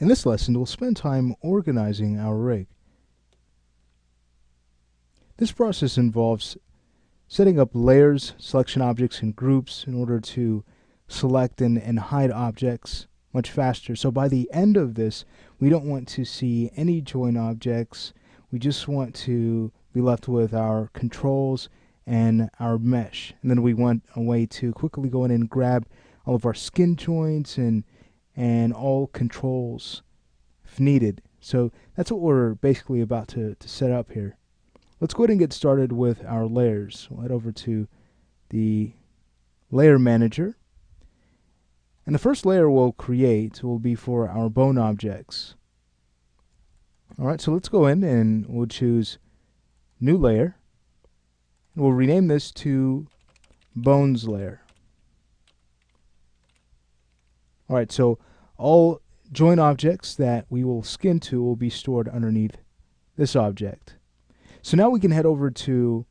In this lesson, we'll spend time organizing our rig. This process involves setting up layers, selection objects, and groups in order to select and hide objects much faster. So by the end of this, we don't want to see any join objects. We just want to be left with our controls and our mesh. And then we want a way to quickly go in and grab all of our skin joints and all controls if needed. So that's what we're basically about to set up here. Let's go ahead and get started with our layers. We'll head over to the layer manager. And the first layer we'll create will be for our bone objects. Alright, so let's go in and we'll choose new layer. And we'll rename this to bones layer. Alright, so all join objects that we will skin to will be stored underneath this object. So now we can head over to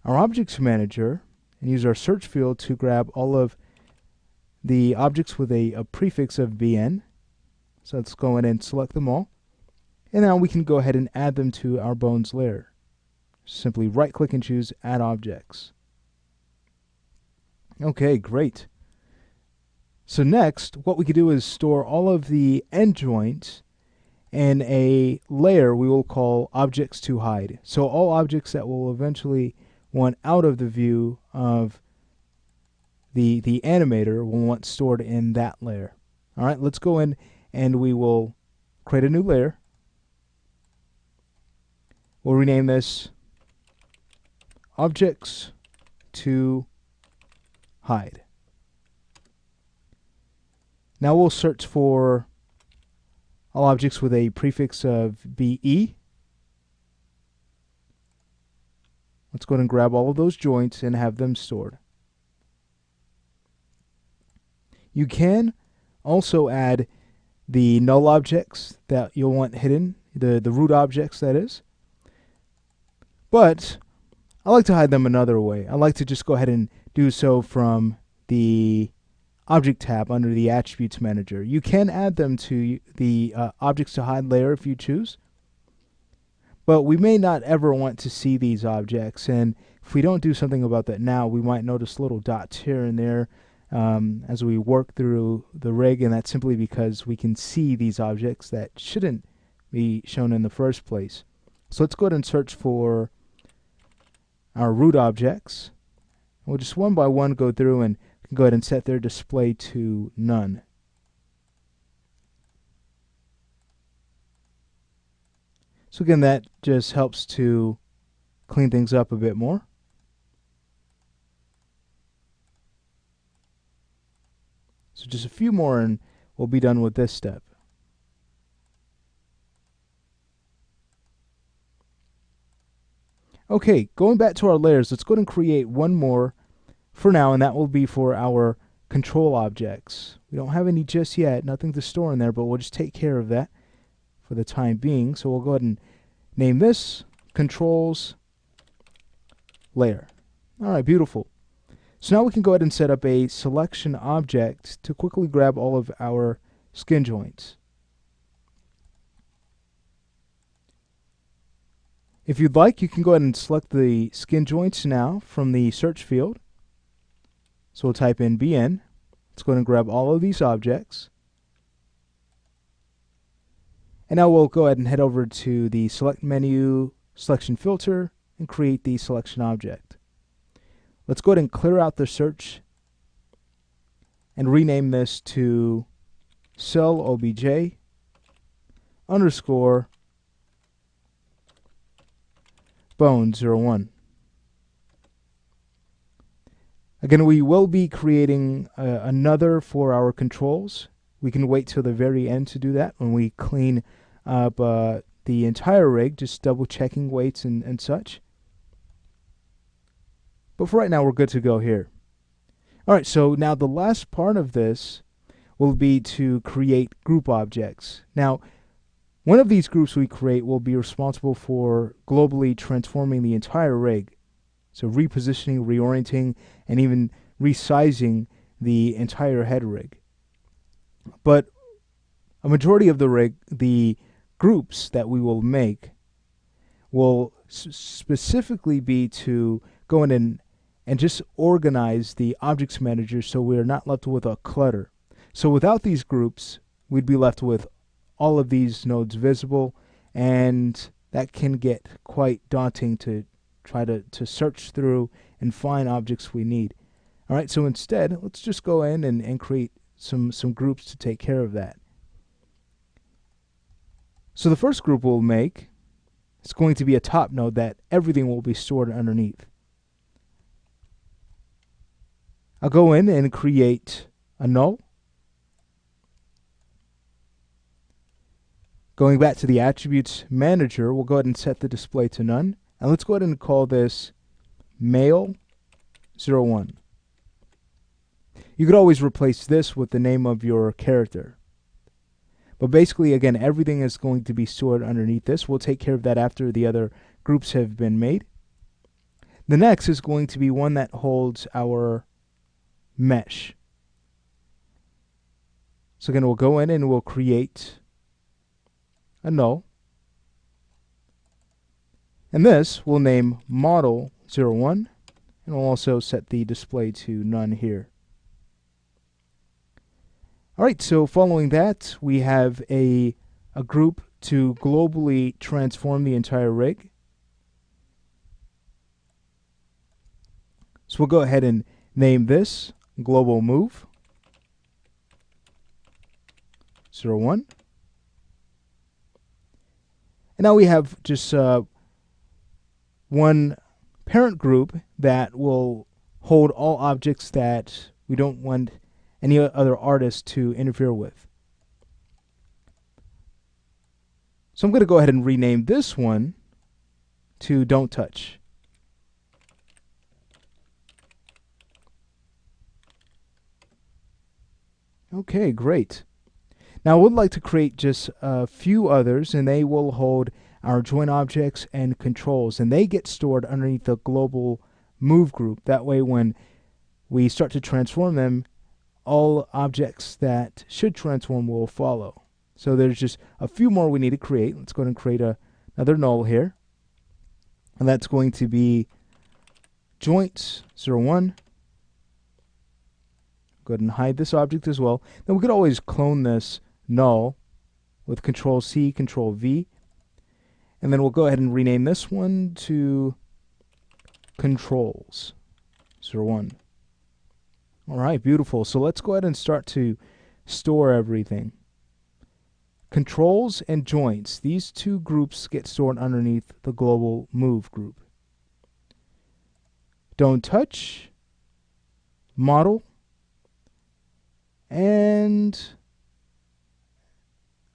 our objects manager and use our search field to grab all of the objects with a prefix of BN. So let's go in and select them all. And now we can go ahead and add them to our bones layer. Simply right click and choose add objects. Okay, great. So next, what we could do is store all of the end joints in a layer we will call objects to hide. So all objects that will eventually want out of the view of the animator will want stored in that layer. Alright, let's go in and we will create a new layer. We'll rename this objects to hide. Now we'll search for all objects with a prefix of BE. Let's go ahead and grab all of those joints and have them stored. You can also add the null objects that you'll want hidden, the root objects that is. But I like to hide them another way. I like to just go ahead and do so from the Object tab under the Attributes Manager. You can add them to the Objects to Hide layer if you choose, but we may not ever want to see these objects, and if we don't do something about that now, we might notice little dots here and there as we work through the rig, and that's simply because we can see these objects that shouldn't be shown in the first place. So let's go ahead and search for our root objects. We'll just one by one go through and go ahead and set their display to none. So again, that just helps to clean things up a bit more. So just a few more and we'll be done with this step. Okay, going back to our layers, let's go ahead and create one more for now, and that will be for our control objects. We don't have any just yet, nothing to store in there, but we'll just take care of that for the time being. So we'll go ahead and name this controls layer. Alright, beautiful. So now we can go ahead and set up a selection object to quickly grab all of our skin joints. If you'd like, you can go ahead and select the skin joints now from the search field. So we'll type in BN. Let's go ahead and grab all of these objects. And now we'll go ahead and head over to the select menu, selection filter, and create the selection object. Let's go ahead and clear out the search and rename this to cell obj underscore bone01. Again, we will be creating another for our controls. We can wait till the very end to do that when we clean up the entire rig, just double checking weights and such. But for right now, we're good to go here. Alright, so now the last part of this will be to create group objects. Now, one of these groups we create will be responsible for globally transforming the entire rig. So repositioning, reorienting, and even resizing the entire head rig. But a majority of the groups that we will make will specifically be to go in and just organize the objects manager so we're not left with a clutter. So without these groups, we'd be left with all of these nodes visible, and that can get quite daunting to try to search through and find objects we need. All right, so instead, let's just go in and create some groups to take care of that. So the first group we'll make is going to be a top node that everything will be stored underneath. I'll go in and create a null. Going back to the attributes manager, we'll go ahead and set the display to none. And let's go ahead and call this male01. You could always replace this with the name of your character. But basically, again, everything is going to be stored underneath this. We'll take care of that after the other groups have been made. The next is going to be one that holds our mesh. So again, we'll go in and we'll create a null. And this we'll name model01, and we'll also set the display to none here. All right, so following that, we have a group to globally transform the entire rig. So we'll go ahead and name this global move 01. And now we have just one parent group that will hold all objects that we don't want any other artist to interfere with. So I'm going to go ahead and rename this one to Don't Touch. Okay, great. Now I would like to create just a few others, and they will hold our join objects and controls, and they get stored underneath the global move group. That way when we start to transform them, all objects that should transform will follow. So there's just a few more we need to create. Let's go ahead and create another null here. And that's going to be joints01. Go ahead and hide this object as well. Then we could always clone this null with Control-C, Control-V. And then we'll go ahead and rename this one to controls01. All right, beautiful. So let's go ahead and start to store everything. Controls and joints, these two groups get stored underneath the global move group. Don't touch, model, and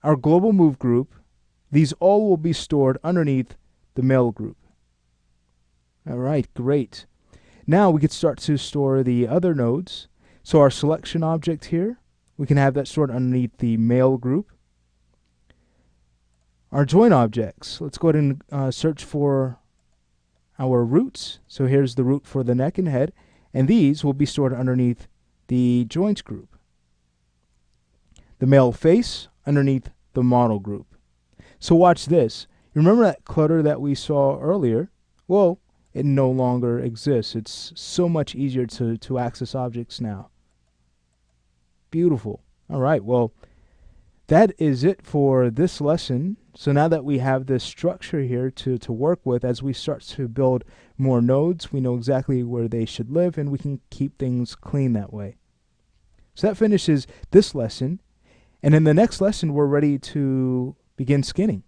our global move group, these all will be stored underneath the mail group. All right, great. Now we could start to store the other nodes. So our selection object here, we can have that stored underneath the mail group. Our join objects, let's go ahead and search for our roots. So here's the root for the neck and head, and these will be stored underneath the joints group. The male face underneath the model group. So watch this. You remember that clutter that we saw earlier? Well, it no longer exists. It's so much easier to access objects now. Beautiful. All right, well, that is it for this lesson. So now that we have this structure here to work with, as we start to build more nodes, we know exactly where they should live, and we can keep things clean that way. So that finishes this lesson. And in the next lesson, we're ready to begin skinning.